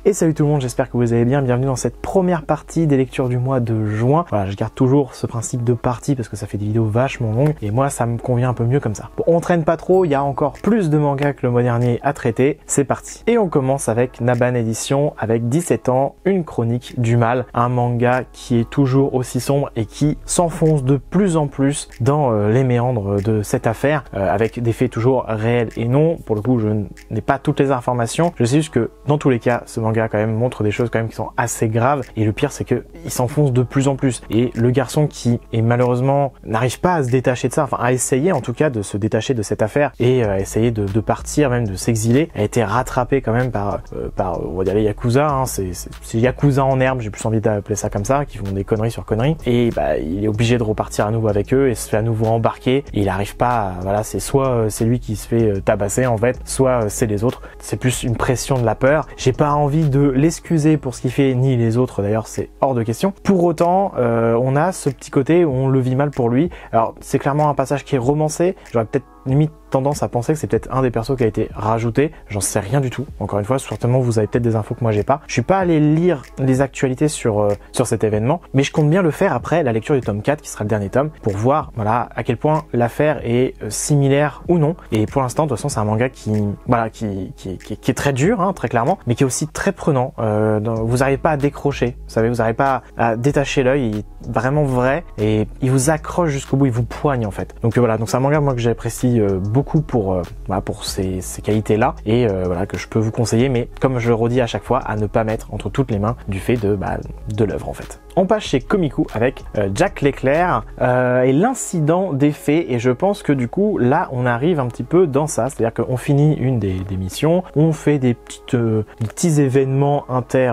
Et salut tout le monde, j'espère que vous allez bien. Bienvenue dans cette première partie des lectures du mois de juin. Voilà, je garde toujours ce principe de partie parce que ça fait des vidéos vachement longues et moi ça me convient un peu mieux comme ça. Bon, on traîne pas trop, il y a encore plus de mangas que le mois dernier à traiter. C'est parti. Et on commence avec Naban Édition avec 17 ans, une chronique du mal, un manga qui est toujours aussi sombre et qui s'enfonce de plus en plus dans les méandres de cette affaire avec des faits toujours réels et non. Pour le coup, je n'ai pas toutes les informations. Je sais juste que dans tous les cas, ce manga quand même montre des choses quand même qui sont assez graves et le pire c'est que il s'enfonce de plus en plus et le garçon qui est malheureusement n'arrive pas à se détacher de ça, enfin à essayer en tout cas de se détacher de cette affaire et à essayer de partir, même de s'exiler, a été rattrapé quand même par on va dire les Yakuza, hein, c'est Yakuza en herbe, j'ai plus envie d'appeler ça comme ça, qui font des conneries sur conneries et bah il est obligé de repartir à nouveau avec eux et se fait à nouveau embarquer et il arrive pas voilà, c'est soit c'est lui qui se fait tabasser en fait, soit c'est les autres, c'est plus une pression de la peur. J'ai pas envie de l'excuser pour ce qu'il fait, ni les autres d'ailleurs, c'est hors de question. Pour autant, on a ce petit côté où on le vit mal pour lui. Alors c'est clairement un passage qui est romancé, j'aurais peut-être limite tendance à penser que c'est peut-être un des persos qui a été rajouté, j'en sais rien du tout. Encore une fois, certainement vous avez peut-être des infos que moi j'ai pas. Je suis pas allé lire les actualités sur cet événement, mais je compte bien le faire après la lecture du tome 4 qui sera le dernier tome pour voir voilà à quel point l'affaire est similaire ou non. Et pour l'instant, de toute façon, c'est un manga qui voilà qui est très dur, hein, très clairement, mais qui est aussi très prenant. Vous n'arrivez pas à décrocher, vous savez, vous n'arrivez pas à détacher l'œil, il est vraiment vrai et il vous accroche jusqu'au bout, il vous poigne en fait. Donc voilà, donc c'est un manga moi que j'apprécie beaucoup pour ces qualités-là et voilà que je peux vous conseiller, mais comme je le redis à chaque fois, à ne pas mettre entre toutes les mains du fait de l'œuvre en fait. On passe chez Komiku avec Jack l'Éclair et l'incident des faits, et je pense que du coup là on arrive un petit peu dans ça, c'est-à-dire qu'on finit une des missions, on fait des petits événements inter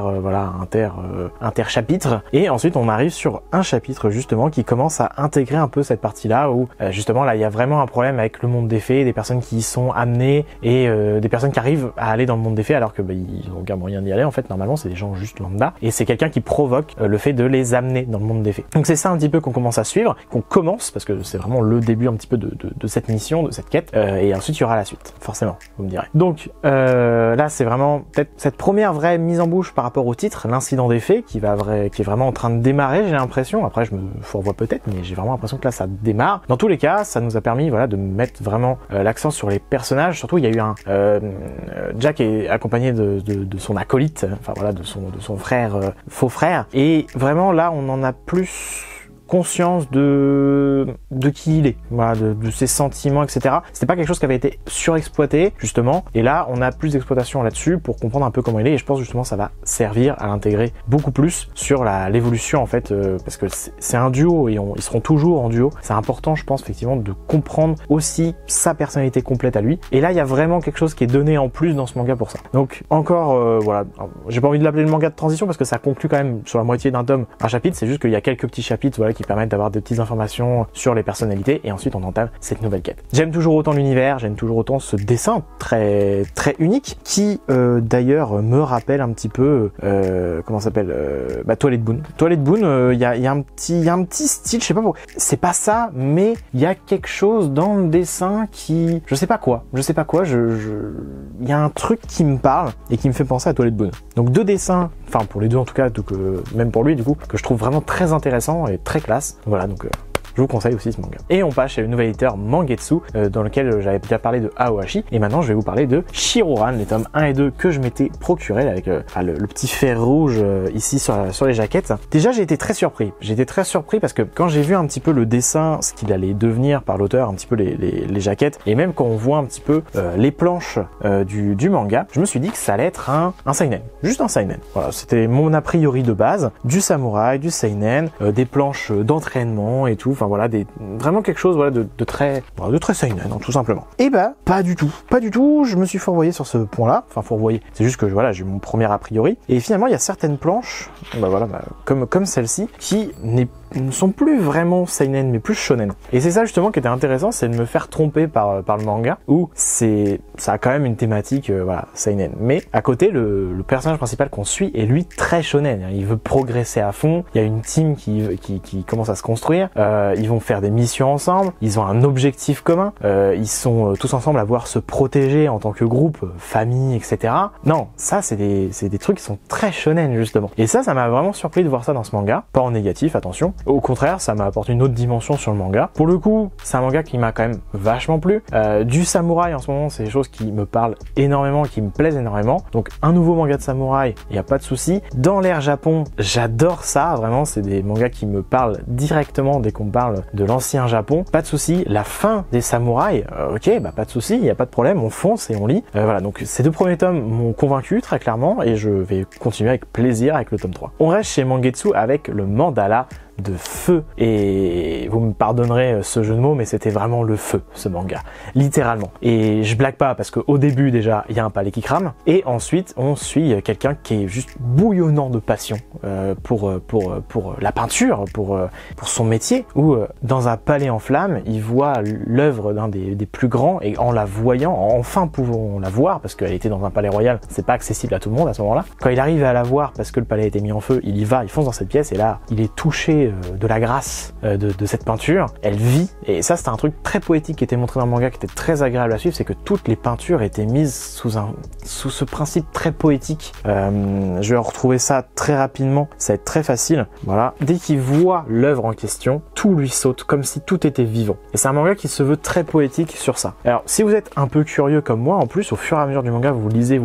chapitres et ensuite on arrive sur un chapitre justement qui commence à intégrer un peu cette partie-là où justement là il y a vraiment un problème avec le monde des faits, des personnes qui y sont amenées et des personnes qui arrivent à aller dans le monde des faits alors que ils n'ont aucun moyen d'y aller en fait, normalement c'est des gens juste lambda et c'est quelqu'un qui provoque le fait de les amener dans le monde des faits. Donc c'est ça un petit peu qu'on commence à suivre, qu'on commence parce que c'est vraiment le début un petit peu de cette mission, de cette quête et ensuite il y aura la suite, forcément, vous me direz. Donc là c'est vraiment peut-être cette première vraie mise en bouche par rapport au titre, l'incident des faits qui est vraiment en train de démarrer, j'ai l'impression, après je me fourvoie peut-être, mais j'ai vraiment l'impression que là ça démarre. Dans tous les cas, ça nous a permis voilà de mettre vraiment l'accent sur les personnages, surtout il y a eu un Jack est accompagné de son acolyte, enfin voilà de son frère, faux frère, et vraiment là on en a plus conscience de qui il est, voilà, de ses sentiments, etc. C'était pas quelque chose qui avait été surexploité justement, et là on a plus d'exploitation là-dessus pour comprendre un peu comment il est, et je pense justement ça va servir à l'intégrer beaucoup plus sur l'évolution en fait, parce que c'est un duo et ils seront toujours en duo. C'est important, je pense effectivement, de comprendre aussi sa personnalité complète à lui, et là il y a vraiment quelque chose qui est donné en plus dans ce manga pour ça. Donc encore voilà, j'ai pas envie de l'appeler le manga de transition parce que ça conclut quand même sur la moitié d'un tome un chapitre, c'est juste qu'il y a quelques petits chapitres voilà qui permettent d'avoir des petites informations sur les personnalités et ensuite on entame cette nouvelle quête. J'aime toujours autant l'univers, j'aime toujours autant ce dessin très très unique qui d'ailleurs me rappelle un petit peu comment ça s'appelle Toilette Boon. Toilette Boon, il y a un petit style, je sais pas pourquoi. C'est pas ça, mais il y a quelque chose dans le dessin qui je sais pas quoi, il y a un truc qui me parle et qui me fait penser à Toilette Boon. Donc deux dessins, enfin pour les deux en tout cas, donc même pour lui du coup, que je trouve vraiment très intéressant et très classe. Voilà, donc je vous conseille aussi ce manga. Et on passe chez le nouvel éditeur Mangetsu, dans lequel j'avais déjà parlé de Aohashi, et maintenant je vais vous parler de Shirouran, les tomes 1 et 2 que je m'étais procuré avec le petit fer rouge ici sur les jaquettes. Déjà j'ai été très surpris parce que quand j'ai vu un petit peu le dessin, ce qu'il allait devenir par l'auteur, un petit peu les jaquettes, et même quand on voit un petit peu les planches du manga, je me suis dit que ça allait être un seinen, juste un seinen. Voilà, c'était mon a priori de base, du samouraï, du seinen, des planches d'entraînement et tout, enfin voilà, vraiment quelque chose voilà de très seinen, hein, tout simplement. Et bah pas du tout, je me suis fourvoyé sur ce point-là, enfin fourvoyé, c'est juste que voilà, j'ai eu mon premier a priori, et finalement il y a certaines planches, comme celle-ci, qui ne sont plus vraiment seinen mais plus shonen. Et c'est ça justement qui était intéressant, c'est de me faire tromper par le manga où ça a quand même une thématique voilà, seinen. Mais à côté le personnage principal qu'on suit est lui très shonen, il veut progresser à fond, il y a une team qui commence à se construire, ils vont faire des missions ensemble, ils ont un objectif commun, ils sont tous ensemble à voir se protéger en tant que groupe, famille, etc. Non, ça c'est des trucs qui sont très shonen justement. Et ça m'a vraiment surpris de voir ça dans ce manga, pas en négatif, attention. Au contraire, ça m'a apporté une autre dimension sur le manga. Pour le coup, c'est un manga qui m'a quand même vachement plu. Du samouraï en ce moment, c'est des choses qui me parlent énormément, qui me plaisent énormément. Donc un nouveau manga de samouraï, il n'y a pas de souci. Dans l'ère Japon, j'adore ça, vraiment, c'est des mangas qui me parlent directement dès qu'on parle de l'ancien Japon. Pas de souci. La fin des samouraïs, ok, bah pas de souci, il n'y a pas de problème, on fonce et on lit. Voilà, donc ces 2 premiers tomes m'ont convaincu très clairement et je vais continuer avec plaisir avec le tome 3. On reste chez Mangetsu avec le mandala de feu, et vous me pardonnerez ce jeu de mots, mais c'était vraiment le feu, ce manga, littéralement. Et je blague pas, parce qu'au début déjà il y a un palais qui crame, et ensuite on suit quelqu'un qui est juste bouillonnant de passion pour la peinture, pour son métier, où dans un palais en flammes il voit l'œuvre d'un des plus grands, et en la voyant, enfin pouvons la voir, parce qu'elle était dans un palais royal, c'est pas accessible à tout le monde à ce moment-là. Quand il arrive à la voir parce que le palais a été mis en feu, il y va, il fonce dans cette pièce, et là il est touché de la grâce de cette peinture, elle vit, et ça c'était un truc très poétique qui était montré dans le manga, qui était très agréable à suivre, c'est que toutes les peintures étaient mises sous ce principe très poétique. Je vais retrouver ça très rapidement, ça va être très facile. Voilà, dès qu'il voit l'œuvre en question, tout lui saute comme si tout était vivant, et c'est un manga qui se veut très poétique sur ça. Alors si vous êtes un peu curieux comme moi, en plus au fur et à mesure du manga vous lisez,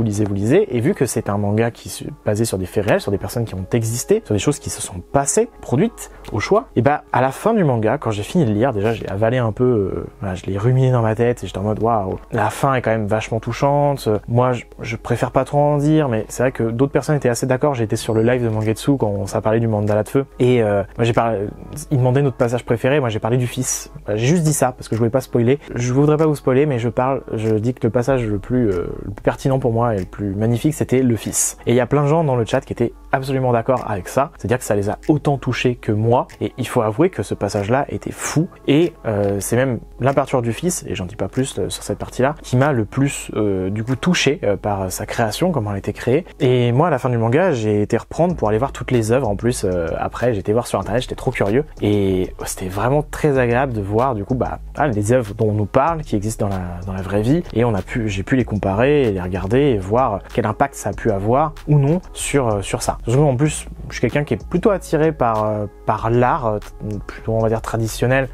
et vu que c'est un manga qui est basé sur des faits réels, sur des personnes qui ont existé, sur des choses qui se sont passées, produites au choix, et bah à la fin du manga, quand j'ai fini de lire, déjà j'ai avalé un peu, voilà, je l'ai ruminé dans ma tête et j'étais en mode waouh, la fin est quand même vachement touchante. Moi je préfère pas trop en dire, mais c'est vrai que d'autres personnes étaient assez d'accord. J'ai été sur le live de Mangetsu quand ça parlait du mandala de feu, et moi j'ai parlé, ils demandaient notre passage préféré, moi j'ai parlé du fils. J'ai juste dit ça parce que je voulais pas spoiler, je voudrais pas vous spoiler, mais je dis que le passage le plus pertinent pour moi et le plus magnifique, c'était le fils. Et il y a plein de gens dans le chat qui étaient absolument d'accord avec ça, c'est-à-dire que ça les a autant touchés que moi, et il faut avouer que ce passage-là était fou, et c'est même la peinture du fils, et j'en dis pas plus sur cette partie-là, qui m'a le plus du coup touché par sa création, comment elle a été créée. Et moi à la fin du manga, j'ai été reprendre pour aller voir toutes les œuvres en plus. Après j'ai été voir sur internet, j'étais trop curieux, et c'était vraiment très agréable de voir du coup les œuvres dont on nous parle, qui existent dans la vraie vie, et j'ai pu les comparer et les regarder et voir quel impact ça a pu avoir ou non sur ça. Surtout en plus, je suis quelqu'un qui est plutôt attiré par l'art, plutôt on va dire traditionnel.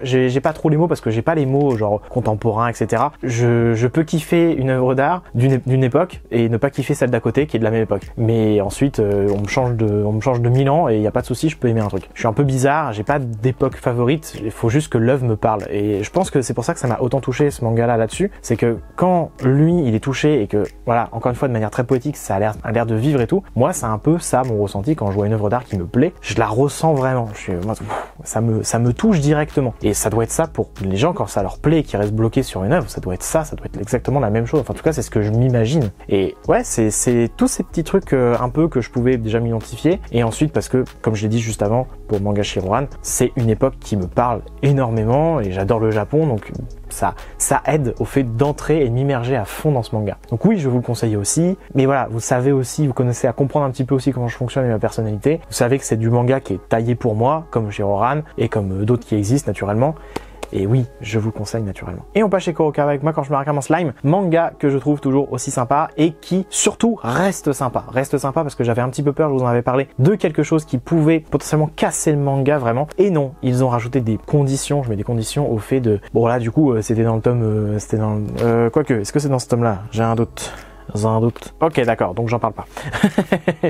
J'ai pas trop les mots parce que j'ai pas les mots genre contemporain, etc. Je peux kiffer une œuvre d'art d'une époque et ne pas kiffer celle d'à côté qui est de la même époque. Mais ensuite, on me change de 1000 ans et il y a pas de souci, je peux aimer un truc. Je suis un peu bizarre, j'ai pas d'époque favorite. Il faut juste que l'œuvre me parle. Et je pense que c'est pour ça que ça m'a autant touché ce manga là-dessus. C'est que quand lui il est touché et que voilà, encore une fois de manière très poétique, ça a l'air de vivre et tout. Moi, c'est un peu ça mon ressenti quand je vois une œuvre d'art qui me plaît. Je la ressens vraiment. Ça me touche directement. Et ça doit être ça pour les gens quand ça leur plaît et qu'ils restent bloqués sur une œuvre. Ça doit être exactement la même chose. Enfin, en tout cas, c'est ce que je m'imagine. Et ouais, c'est tous ces petits trucs un peu que je pouvais déjà m'identifier. Et ensuite, parce que, comme je l'ai dit juste avant, pour Manga Shiroran, c'est une époque qui me parle énormément et j'adore le Japon, donc ça aide au fait d'entrer et de m'immerger à fond dans ce manga. Donc oui, je vous le conseille aussi, mais voilà, vous savez aussi, vous connaissez à comprendre un petit peu aussi comment je fonctionne et ma personnalité. Vous savez que c'est du manga qui est taillé pour moi, comme Shiroran et comme d'autres qui existent naturellement. Et oui, je vous le conseille naturellement. Et on passe chez Kurokawa avec moi quand je me raconte en slime, manga que je trouve toujours aussi sympa et qui surtout reste sympa. Reste sympa parce que j'avais un petit peu peur, je vous en avais parlé, de quelque chose qui pouvait potentiellement casser le manga vraiment. Et non, ils ont rajouté des conditions, je mets des conditions au fait de... Bon là du coup c'était dans le tome... quoique, est-ce que c'est dans ce tome là? J'ai un doute. Ok, d'accord, donc j'en parle pas.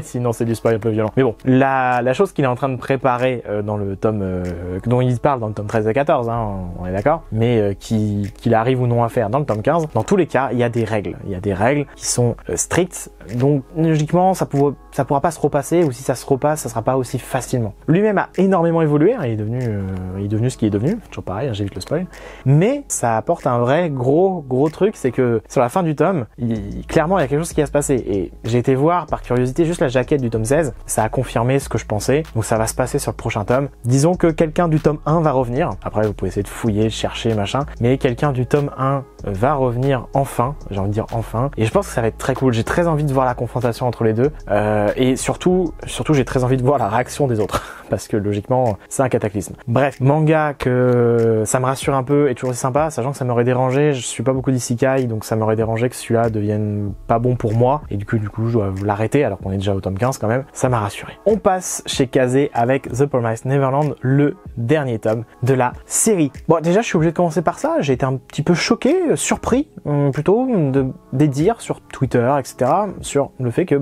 Sinon c'est du spoil un peu violent. Mais bon, la chose qu'il est en train de préparer dans le tome dont il parle dans le tome 13 et 14, hein, on est d'accord, mais qu'il arrive ou non à faire dans le tome 15, dans tous les cas, il y a des règles. Il y a des règles qui sont strictes, donc logiquement ça pourra pas se repasser, ou si ça se repasse, ça sera pas aussi facilement. Lui-même a énormément évolué, hein, il est devenu ce qu'il est devenu, toujours pareil, hein, j'évite le spoil. Mais ça apporte un vrai gros truc, c'est que sur la fin du tome, clairement il y a quelque chose qui va se passer, et j'ai été voir par curiosité juste la jaquette du tome 16, ça a confirmé ce que je pensais, donc ça va se passer sur le prochain tome. Disons que quelqu'un du tome 1 va revenir, après vous pouvez essayer de fouiller, de chercher, machin, mais quelqu'un du tome 1 va revenir enfin, j'ai envie de dire enfin, et je pense que ça va être très cool. J'ai très envie de voir la confrontation entre les deux, et surtout j'ai très envie de voir la réaction des autres, parce que logiquement c'est un cataclysme. Bref, manga que ça me rassure un peu et toujours aussi sympa, sachant que ça m'aurait dérangé, je suis pas beaucoup d'isekai, donc ça m'aurait dérangé que celui-là devienne pas bon pour moi, et du coup je dois l'arrêter alors qu'on est déjà au tome 15 quand même. Ça m'a rassuré. On passe chez Kazé avec The Promised Neverland, le dernier tome de la série. Bon, déjà je suis obligé de commencer par ça, j'ai été un petit peu choqué, surpris plutôt, des dires sur Twitter, etc., sur le fait que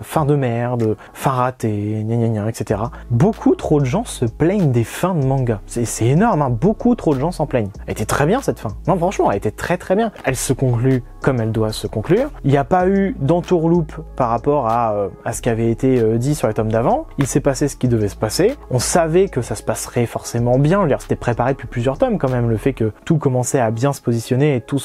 fin de merde, fin ratée, gna gna gna, etc. Beaucoup trop de gens se plaignent des fins de manga. C'est énorme, hein. Beaucoup trop de gens s'en plaignent. Elle était très bien cette fin. Non, franchement, elle était très très bien. Elle se conclut comme elle doit se conclure. Il n'y a pas eu d'entourloupe par rapport à ce qui avait été dit sur les tomes d'avant. Il s'est passé ce qui devait se passer. On savait que ça se passerait forcément bien. Je veux dire, c'était préparé depuis plusieurs tomes quand même, le fait que tout commençait à bien se positionner et tout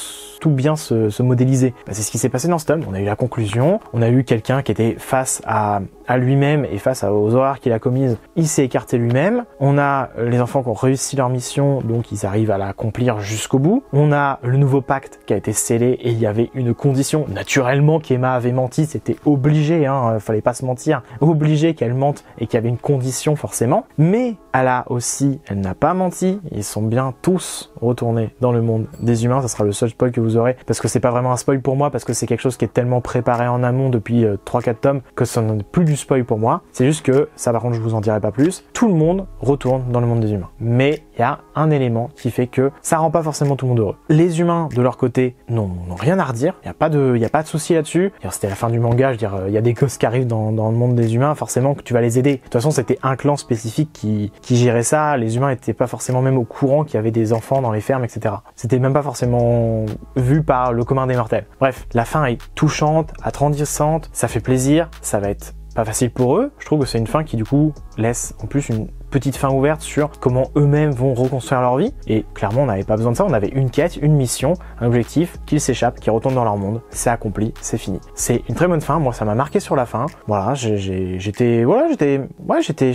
bien se modéliser. C'est ce qui s'est passé dans ce tome. On a eu la conclusion, on a eu quelqu'un qui était face à lui-même et face aux horreurs qu'il a commises, il s'est écarté lui-même. On a les enfants qui ont réussi leur mission, donc ils arrivent à l'accomplir jusqu'au bout. On a le nouveau pacte qui a été scellé et il y avait une condition. Naturellement qu'Emma avait menti, c'était obligé, hein, fallait pas se mentir, obligé qu'elle mente et qu'il y avait une condition forcément. Mais elle n'a pas menti, ils sont bien tous retournés dans le monde des humains. Ça sera le seul spoil que vous aurez, parce que c'est pas vraiment un spoil pour moi, parce que c'est quelque chose qui est tellement préparé en amont depuis 3-4 tomes que ça n'est plus du spoil pour moi. C'est juste que, ça par contre je vous en dirai pas plus, tout le monde retourne dans le monde des humains. Mais il y a un élément qui fait que ça rend pas forcément tout le monde heureux. Les humains de leur côté n'ont rien à redire, il y a pas de souci là-dessus. C'était la fin du manga, je veux dire, il y a des gosses qui arrivent dans le monde des humains, forcément que tu vas les aider. De toute façon c'était un clan spécifique qui gérait ça, les humains étaient pas forcément même au courant qu'il y avait des enfants dans les fermes, etc. C'était même pas forcément vu par le commun des mortels. Bref, la fin est touchante, attendrissante, ça fait plaisir, ça va être pas facile pour eux. Je trouve que c'est une fin qui du coup laisse en plus une petite fin ouverte sur comment eux-mêmes vont reconstruire leur vie. Et clairement, on n'avait pas besoin de ça. On avait une quête, une mission, un objectif, qu'ils s'échappent, qu'ils retournent dans leur monde. C'est accompli, c'est fini. C'est une très bonne fin. Moi, ça m'a marqué sur la fin. Voilà, j'étais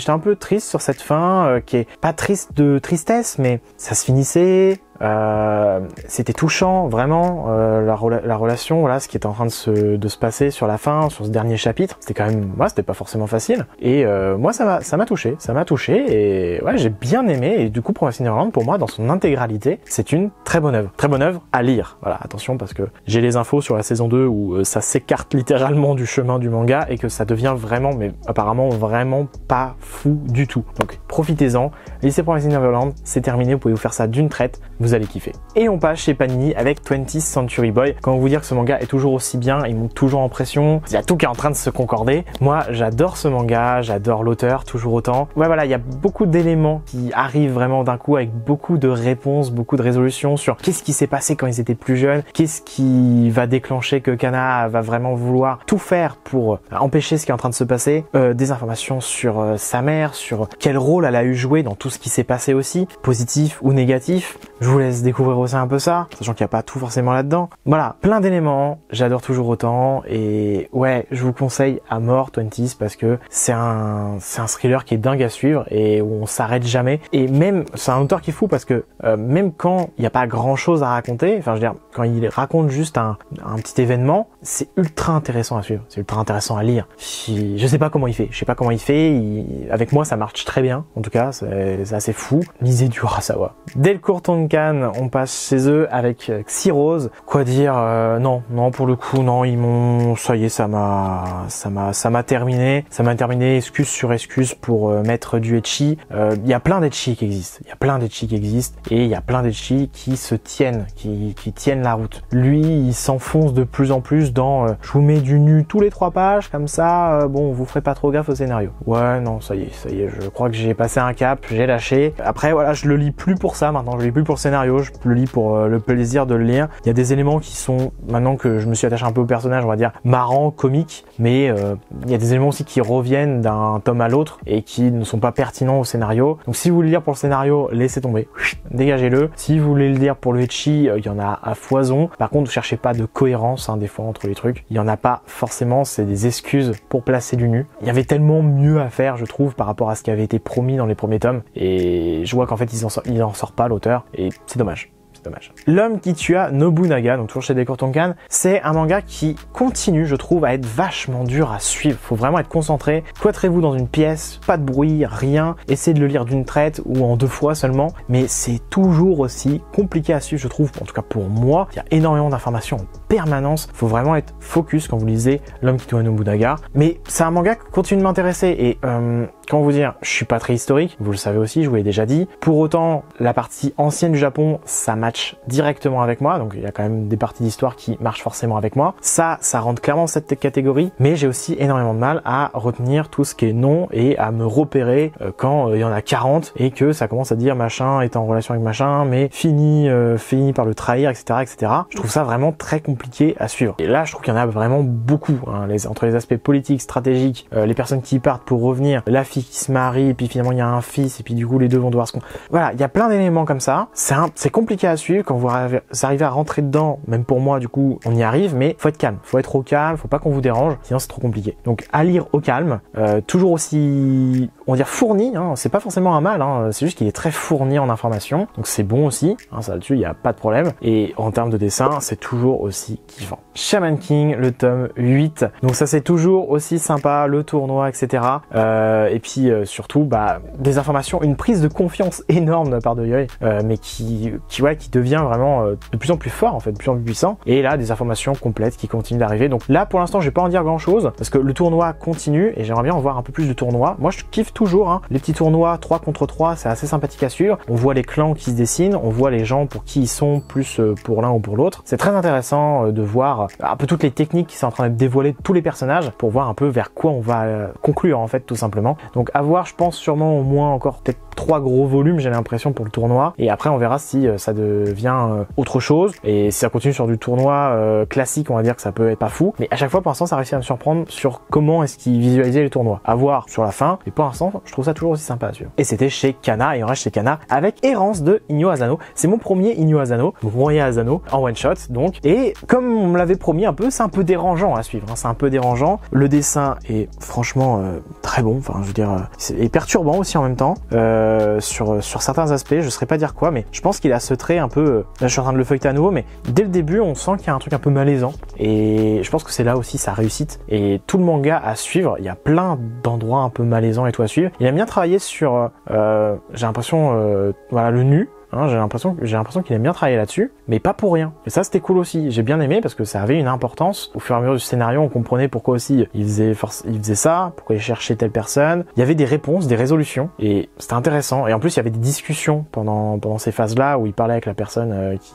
un peu triste sur cette fin, qui est pas triste de tristesse, mais ça se finissait. C'était touchant, vraiment, la relation, voilà, ce qui était en train de se passer sur la fin, sur ce dernier chapitre. C'était quand même, c'était pas forcément facile. Et moi, ça m'a touché, et ouais, j'ai bien aimé. Et du coup, Promised Neverland, pour moi, dans son intégralité, c'est une très bonne œuvre à lire. Voilà, attention, parce que j'ai les infos sur la saison 2 où ça s'écarte littéralement du chemin du manga et que ça devient vraiment, mais apparemment vraiment pas fou du tout. Donc profitez-en. Lisez Promised Neverland, c'est terminé. Vous pouvez vous faire ça d'une traite. Vous allez kiffer. Et on passe chez Panini avec 20th Century Boy. Comment vous dire que ce manga est toujours aussi bien, il monte toujours en pression, il y a tout qui est en train de se concorder. Moi, j'adore ce manga, j'adore l'auteur, toujours autant. Ouais, voilà, il y a beaucoup d'éléments qui arrivent vraiment d'un coup avec beaucoup de réponses, beaucoup de résolutions sur qu'est-ce qui s'est passé quand ils étaient plus jeunes, qu'est-ce qui va déclencher que Kana va vraiment vouloir tout faire pour empêcher ce qui est en train de se passer, des informations sur sa mère, sur quel rôle elle a eu joué dans tout ce qui s'est passé aussi, positif ou négatif. Je vous laisse découvrir aussi un peu ça, sachant qu'il n'y a pas tout forcément là-dedans. Voilà, plein d'éléments, j'adore toujours autant, et ouais, je vous conseille à mort 20th parce que c'est un thriller qui est dingue à suivre et où on s'arrête jamais. Et même, c'est un auteur qui est fou parce que même quand il n'y a pas grand-chose à raconter, enfin je veux dire, quand il raconte juste un petit événement, c'est ultra intéressant à suivre, c'est ultra intéressant à lire. Je sais pas comment il fait, avec moi ça marche très bien, en tout cas, c'est assez fou. Lisez du Urasawa. Delcourt Tonkan, on passe chez eux avec Xyrose. Quoi dire, non, pour le coup, non, ça y est, ça m'a terminé. Ça m'a terminé, excuse sur excuse pour mettre du ecchi. Il y a plein d'ecchi qui existent. Et il y a plein d'ecchi qui se tiennent, qui tiennent la route. Lui, il s'enfonce de plus en plus dans, je vous mets du nu tous les 3 pages, comme ça, bon, vous ferez pas trop gaffe au scénario. Ouais, non, ça y est, je crois que j'ai passé un cap, j'ai lâché. Après, voilà, je le lis plus pour ça maintenant, je le lis plus pour le scénario, je le lis pour le plaisir de le lire. Il y a des éléments qui sont, maintenant que je me suis attaché un peu au personnage, on va dire, marrants, comiques, mais il y a des éléments aussi qui reviennent d'un tome à l'autre et qui ne sont pas pertinents au scénario. Donc si vous voulez lire pour le scénario, laissez tomber, dégagez-le. Si vous voulez le lire pour le ecchi, il y en a à foison. Par contre, ne cherchez pas de cohérence, des fois, entre les trucs. Il y en a pas forcément, c'est des excuses pour placer du nu. Il y avait tellement mieux à faire, je trouve, par rapport à ce qui avait été promis dans les premiers tomes. Et je vois qu'en fait, il en sort pas, l'auteur, et c'est dommage. dommage. L'homme qui tua Nobunaga, donc toujours chez Delcourt Tonkan, c'est un manga qui continue, je trouve, à être vachement dur à suivre. Faut vraiment être concentré. Cloîtrez-vous dans une pièce, pas de bruit, rien. Essayez de le lire d'une traite ou en 2 fois seulement. Mais c'est toujours aussi compliqué à suivre, je trouve. En tout cas pour moi, il y a énormément d'informations en permanence. Faut vraiment être focus quand vous lisez L'homme qui tua Nobunaga. Mais c'est un manga qui continue de m'intéresser et comment vous dire, je suis pas très historique, vous le savez aussi, je vous l'ai déjà dit. Pour autant, la partie ancienne du Japon, ça match directement avec moi, donc il y a quand même des parties d'histoire qui marchent forcément avec moi. Ça rentre clairement dans cette catégorie, mais j'ai aussi énormément de mal à retenir tout ce qui est nom et à me repérer quand il y en a 40 et que ça commence à dire machin est en relation avec machin, mais fini par le trahir, etc., etc. Je trouve ça vraiment très compliqué à suivre. Et là, je trouve qu'il y en a vraiment beaucoup, hein, entre les aspects politiques, stratégiques, les personnes qui partent pour revenir, la fille qui se marie, et puis finalement il y a un fils, et puis du coup les deux vont devoir se... Voilà, il y a plein d'éléments comme ça. C'est compliqué à suivre quand vous arrivez à rentrer dedans, même pour moi du coup on y arrive, mais faut être calme, faut être au calme, faut pas qu'on vous dérange, sinon c'est trop compliqué. Donc à lire au calme, toujours aussi, on va dire fourni, hein, c'est pas forcément un mal, hein, c'est juste qu'il est très fourni en informations, donc c'est bon aussi, hein, ça là-dessus il y a pas de problème, et en termes de dessin c'est toujours aussi kiffant. Shaman King, le tome 8, donc ça c'est toujours aussi sympa, le tournoi, etc. Et puis surtout des informations, une prise de confiance énorme de la part de Yoi, mais qui devient vraiment de plus en plus fort en fait, de plus en plus puissant, et là des informations complètes qui continuent d'arriver. Donc là pour l'instant je vais pas en dire grand chose parce que le tournoi continue et j'aimerais bien en voir un peu plus de tournois. Moi je kiffe toujours, hein, les petits tournois 3 contre 3, c'est assez sympathique à suivre. On voit les clans qui se dessinent, on voit les gens pour qui ils sont plus pour l'un ou pour l'autre. C'est très intéressant de voir un peu toutes les techniques qui sont en train d'être dévoilées de tous les personnages pour voir un peu vers quoi on va conclure en fait tout simplement. Donc à voir, je pense sûrement au moins encore peut-être 3 gros volumes, j'ai l'impression, pour le tournoi, et après on verra si ça devient autre chose, et si ça continue sur du tournoi classique, on va dire que ça peut être pas fou, mais à chaque fois pour l'instant ça réussit à me surprendre sur comment est-ce qu'ils visualisaient les tournois, à voir sur la fin, et pour l'instant je trouve ça toujours aussi sympa à suivre. Et c'était chez Kana, et on reste chez Kana avec Errance de Inyo Asano. C'est mon premier Inyo Asano, mon premier Asano en one shot donc, et comme on me l'avait promis un peu, c'est un peu dérangeant à suivre, hein, c'est un peu dérangeant, le dessin est franchement très bon, enfin je veux dire, et perturbant aussi en même temps, sur certains aspects, je saurais pas dire quoi, mais je pense qu'il a ce trait un peu, là je suis en train de le feuilleter à nouveau, mais dès le début on sent qu'il y a un truc un peu malaisant, et je pense que c'est là aussi sa réussite, et tout le manga à suivre, il y a plein d'endroits un peu malaisants et tout à suivre. Il a bien travaillé sur, j'ai l'impression, voilà, le nu. Hein, j'ai l'impression qu'il aime bien travailler là-dessus, mais pas pour rien. Et ça, c'était cool aussi. J'ai bien aimé parce que ça avait une importance. Au fur et à mesure du scénario, on comprenait pourquoi aussi il faisait ça, pourquoi il cherchait telle personne. Il y avait des réponses, des résolutions, et c'était intéressant. Et en plus, il y avait des discussions pendant ces phases-là où il parlait avec la personne à qui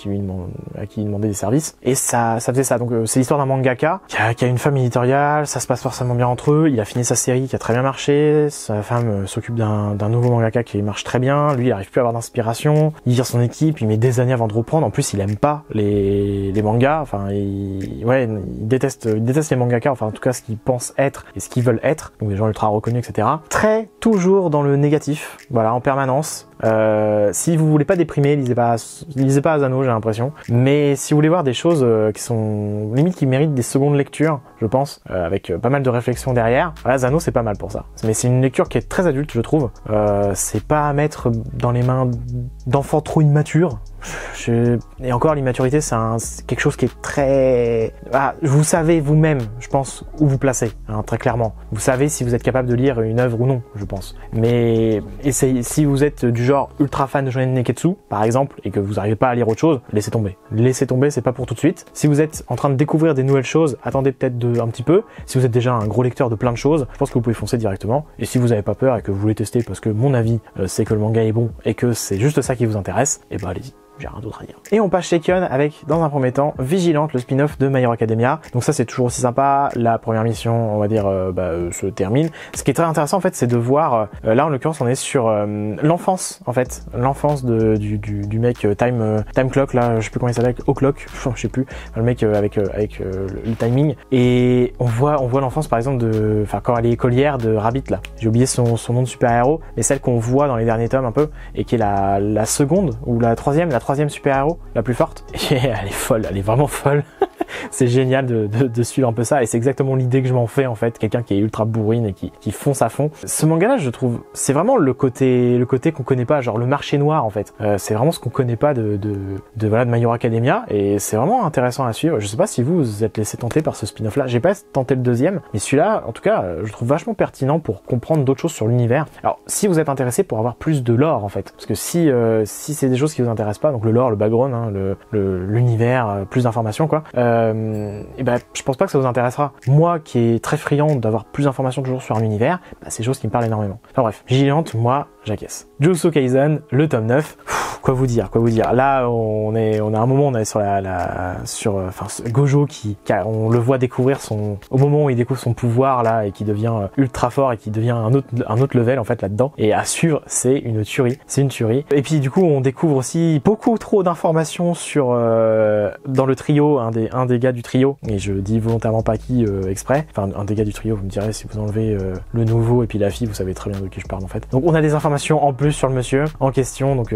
il demandait des services. Et ça faisait ça. Donc, c'est l'histoire d'un mangaka qui a une famille éditoriale. Ça se passe forcément bien entre eux. Il a fini sa série qui a très bien marché. Sa femme s'occupe d'un nouveau mangaka qui marche très bien. Lui, il arrive plus à avoir d'inspiration. Il vire son équipe, il met des années avant de reprendre. En plus, il aime pas les mangas. Enfin, il déteste les mangakas. Enfin, en tout cas, ce qu'ils pensent être et ce qu'ils veulent être. Donc, des gens ultra reconnus, etc. Toujours dans le négatif. Voilà, en permanence. Si vous voulez pas déprimer, lisez pas Asano, j'ai l'impression. Mais si vous voulez voir des choses qui sont limite qui méritent des secondes lectures, je pense, avec pas mal de réflexion derrière, Asano c'est pas mal pour ça. Mais c'est une lecture qui est très adulte, je trouve. C'est pas à mettre dans les mains d'enfants trop immatures. Et encore, l'immaturité, c'est quelque chose qui est très... vous savez vous-même, je pense, où vous placez, hein, très clairement. Vous savez si vous êtes capable de lire une œuvre ou non, je pense. Mais si vous êtes du genre ultra fan de Shonen Neketsu, par exemple, et que vous n'arrivez pas à lire autre chose, laissez tomber. Laissez tomber, c'est pas pour tout de suite. Si vous êtes en train de découvrir des nouvelles choses, attendez peut-être un petit peu. Si vous êtes déjà un gros lecteur de plein de choses, je pense que vous pouvez foncer directement. Et si vous n'avez pas peur et que vous voulez tester parce que mon avis, c'est que le manga est bon et que c'est juste ça qui vous intéresse, et allez-y. J'ai rien d'autre à dire. Et on passe chez Kion avec, dans un premier temps, Vigilante, le spin-off de My Hero Academia. Donc ça, c'est toujours aussi sympa. La première mission, on va dire, se termine. Ce qui est très intéressant, en fait, c'est de voir, là, en l'occurrence, on est sur l'enfance, en fait. L'enfance du mec Time Clock, là, je sais plus comment il s'appelle, O'Clock, je sais plus. Le mec avec le timing. Et on voit l'enfance, par exemple, quand elle est écolière de Rabbit, là. J'ai oublié son nom de super-héros, mais celle qu'on voit dans les derniers tomes, un peu, et qui est la seconde, ou la troisième super-héros, la plus forte. Et elle est folle, elle est vraiment folle. c'est génial de suivre un peu ça, et c'est exactement l'idée que je m'en fais en fait, quelqu'un qui est ultra bourrine et qui fonce à fond. Ce manga-là, je trouve, c'est vraiment le côté qu'on connaît pas, genre le marché noir en fait. C'est vraiment ce qu'on connaît pas de My Hero Academia, et c'est vraiment intéressant à suivre. Je sais pas si vous êtes laissé tenter par ce spin-off là. J'ai pas tenté le deuxième, mais celui-là, en tout cas, je trouve vachement pertinent pour comprendre d'autres choses sur l'univers. Alors, si vous êtes intéressé pour avoir plus de lore en fait, parce que si c'est des choses qui vous intéressent pas, donc le lore, le background, hein, l'univers, plus d'informations quoi, et ben je pense pas que ça vous intéressera. Moi qui est très friand d'avoir plus d'informations toujours sur un univers, bah, c'est des choses qui me parlent énormément. Enfin bref, Vigilante, moi j'acquiesce. Jujutsu Kaisen, le tome 9. Quoi vous dire. Là, on a un moment, on est sur Gojo on le voit découvrir au moment où il découvre son pouvoir là et qui devient ultra fort et qui devient un autre level en fait là-dedans. Et à suivre, c'est une tuerie. Et puis du coup, on découvre aussi beaucoup trop d'informations sur dans le trio, un des gars du trio. Et je dis volontairement pas qui exprès. Enfin, un des gars du trio, vous me direz si vous enlevez le nouveau et puis la fille, vous savez très bien de qui je parle en fait. Donc on a des informations en plus sur le monsieur en question. Donc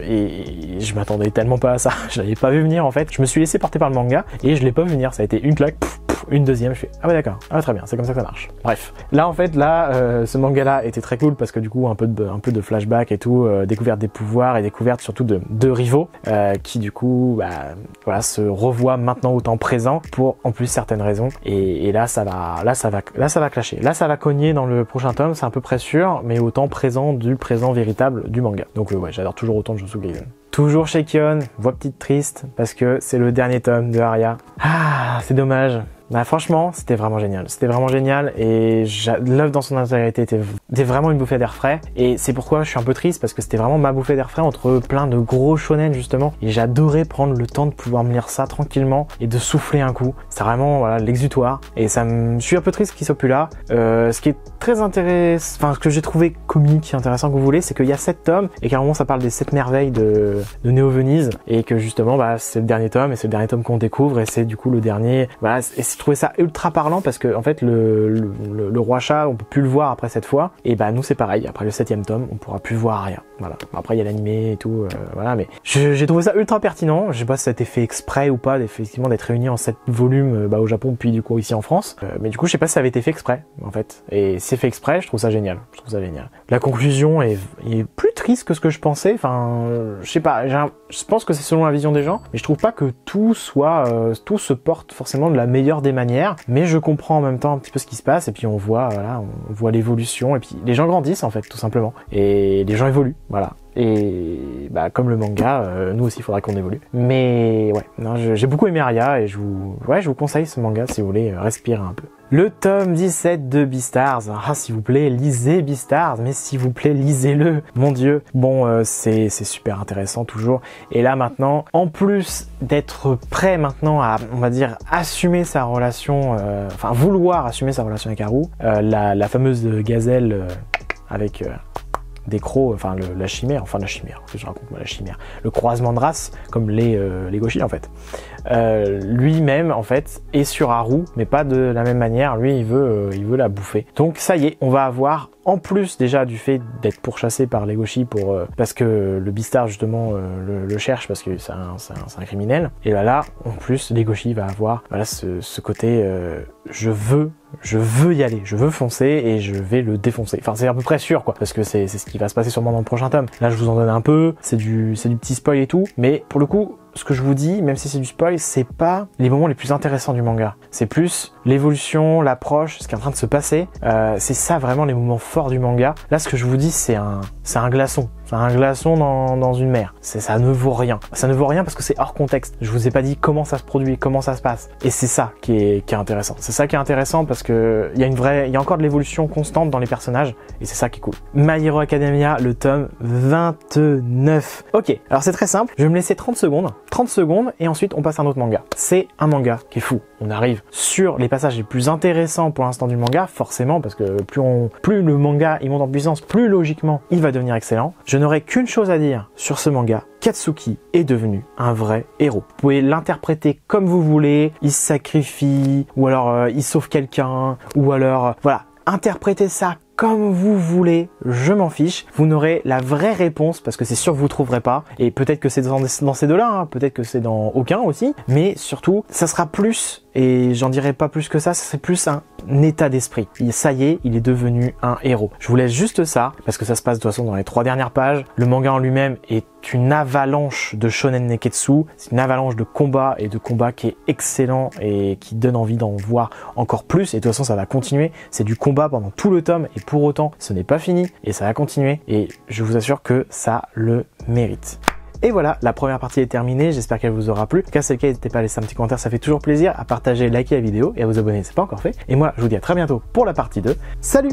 et je m'attendais tellement pas à ça, je l'avais pas vu venir en fait. Je me suis laissé porter par le manga et je l'ai pas vu venir, ça a été une claque, une deuxième, je fais ah ouais d'accord, ah très bien, c'est comme ça que ça marche. Bref, là en fait ce manga là était très cool parce que du coup un peu de flashback et tout, découverte des pouvoirs et découverte surtout de rivaux qui du coup se revoient maintenant au temps présent pour en plus certaines raisons, et là ça va clasher, là ça va cogner dans le prochain tome, c'est à peu près sûr, mais au temps présent du présent véritable du manga. Donc ouais, j'adore toujours autant de Jujutsu Kaisen. Toujours chez Kion, voix petite triste, parce que c'est le dernier tome de Aria. Ah, c'est dommage. Bah franchement, c'était vraiment génial, et l'œuvre dans son intégrité était vraiment une bouffée d'air frais, et c'est pourquoi je suis un peu triste, parce que c'était vraiment ma bouffée d'air frais entre plein de gros shonen justement, et j'adorais prendre le temps de pouvoir me lire ça tranquillement et de souffler un coup. C'est vraiment l'exutoire, et je suis un peu triste qu'il soit plus là. Ce qui est très intéressant, enfin ce que j'ai trouvé comique, intéressant que vous voulez, c'est qu'il y a 7 tomes et qu'à un moment ça parle des 7 merveilles de Néo Venise, et que justement c'est le dernier tome, et c'est le dernier tome qu'on découvre, et c'est du coup le dernier, et j'ai trouvé ça ultra parlant parce que en fait le roi chat, on peut plus le voir après cette fois, et nous c'est pareil, après le 7e tome on pourra plus voir rien. Voilà, après il y a l'animé et tout, voilà, mais j'ai trouvé ça ultra pertinent. Je sais pas si ça a été fait exprès ou pas, effectivement d'être réuni en 7 volumes au Japon puis du coup ici en France, mais du coup je sais pas si ça avait été fait exprès en fait, et si c'est fait exprès, je trouve ça génial. La conclusion est plus triste que ce que je pensais, enfin je sais pas, je pense que c'est selon la vision des gens, mais je trouve pas que tout se porte forcément de la meilleure des manières, mais je comprends en même temps un petit peu ce qui se passe, et puis on voit l'évolution, et puis les gens grandissent en fait tout simplement, et les gens évoluent, voilà. Et comme le manga, nous aussi il faudra qu'on évolue. Mais ouais, non, j'ai beaucoup aimé Aria, et je vous conseille ce manga si vous voulez respirer un peu. Le tome 17 de Beastars. Ah, s'il vous plaît, lisez Beastars, mais s'il vous plaît, lisez-le. Mon Dieu. Bon, c'est super intéressant toujours. Et là maintenant, en plus d'être prêt maintenant à, on va dire, assumer sa relation, vouloir assumer sa relation avec Haru, la fameuse gazelle avec des crocs, la chimère, que je raconte moi, la chimère, le croisement de race, comme les gauchis en fait. Lui-même en fait est sur Haru, mais pas de la même manière. Lui il veut la bouffer. Donc ça y est, on va avoir, en plus déjà du fait d'être pourchassé par les gauchis parce que le Beastar justement le cherche parce que c'est un criminel, et là en plus les gauchis va avoir ce côté je veux y aller, je veux foncer et je vais le défoncer. Enfin c'est à peu près sûr quoi, parce que c'est ce qui va se passer sûrement dans le prochain tome. Là je vous en donne un peu, c'est du petit spoil et tout, mais pour le coup ce que je vous dis, même si c'est du spoil, c'est pas les moments les plus intéressants du manga. C'est plus l'évolution, l'approche, ce qui est en train de se passer. C'est ça vraiment les moments forts du manga. Là, ce que je vous dis, c'est un glaçon. C'est un glaçon dans une mer. Ça ne vaut rien. Ça ne vaut rien parce que c'est hors contexte. Je vous ai pas dit comment ça se produit, comment ça se passe. Et c'est ça qui est intéressant. C'est ça qui est intéressant parce que il y a encore de l'évolution constante dans les personnages, et c'est ça qui est cool. My Hero Academia, le tome 29. Ok, alors c'est très simple. Je vais me laisser 30 secondes et ensuite on passe à un autre manga. C'est un manga qui est fou. On arrive sur les passages les plus intéressants pour l'instant du manga, forcément, parce que plus le manga il monte en puissance, plus logiquement il va devenir excellent. Je n'aurai qu'une chose à dire sur ce manga. Katsuki est devenu un vrai héros. Vous pouvez l'interpréter comme vous voulez, il se sacrifie, ou alors il sauve quelqu'un, ou alors voilà. Interprétez ça comme vous voulez, je m'en fiche. Vous n'aurez la vraie réponse parce que c'est sûr que vous trouverez pas. Et peut-être que c'est dans ces deux-là, hein. Peut-être que c'est dans aucun aussi. Mais surtout, ça sera plus, et j'en dirai pas plus que ça serait plus un état d'esprit. Ça y est, il est devenu un héros. Je vous laisse juste ça, parce que ça se passe de toute façon dans les 3 dernières pages. Le manga en lui-même est une avalanche de shonen neketsu. C'est une avalanche de combats et de combats qui est excellent et qui donne envie d'en voir encore plus. Et de toute façon, ça va continuer. C'est du combat pendant tout le tome et pour autant, ce n'est pas fini et ça va continuer. Et je vous assure que ça le mérite. Et voilà, la première partie est terminée, j'espère qu'elle vous aura plu. En tout cas, c'est le cas, n'hésitez pas à laisser un petit commentaire, ça fait toujours plaisir, à partager, liker la vidéo et à vous abonner si ce n'est pas encore fait. Et moi, je vous dis à très bientôt pour la partie 2. Salut!